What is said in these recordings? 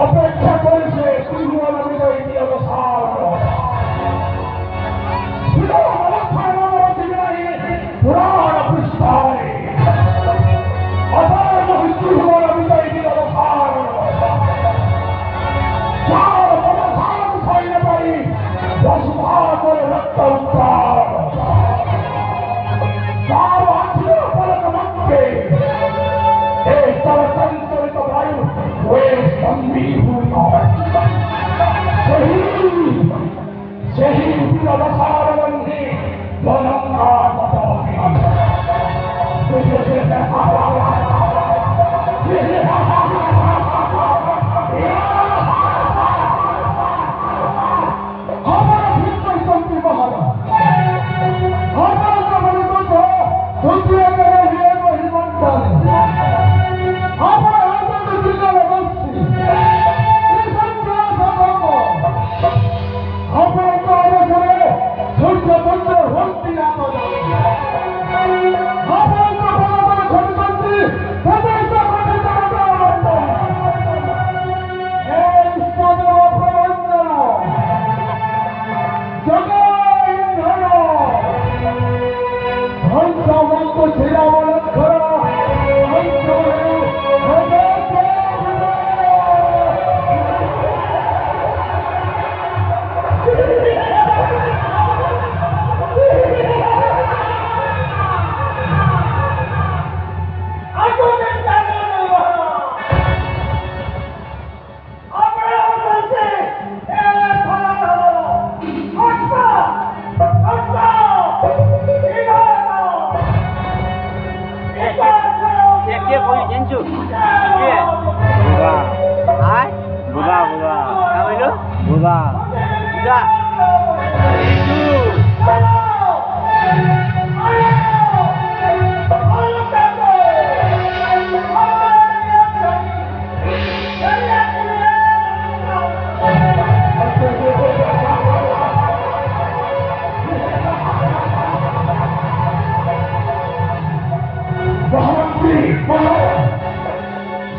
অপেক্ষা করেছে ত্রিভুবন বিজয় অবসান পুরাণ পৃষ্ঠায় অপর্ণ ত্রিভুবন বিজয় অবসান যার বলধান সৈন্য পাই বসুভাগর রক্ত উত্তার যার আত্মীয় পলক মধ্যে এই তর সঞ্চরিত বায়ু হয়ে স্তম্ভীভূত সেই বীরবসার বন্ধে বনঙ্গার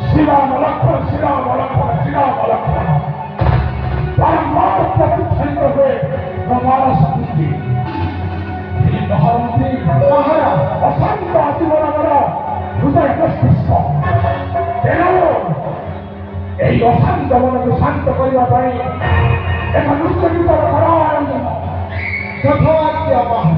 শ্রীরাম লক্ষ্মণ শ্রীরাম লক্ষ্মণ শ্রীরাম লক্ষ্মণ তার মানবতা উচ্ছ্বসিত হয়ে প্রমাণস বুদ্ধি তিনি মহামন্ত্রী অশান্ত আজীবন আমার হৃদয় মস্তিষ্ক তেন এই অশান্ত মনকে শান্ত କରିବା ପାଇଁ ଏକ ନୃତ୍ୟ ଗୀତର କରାର ଯଥାର୍ଥ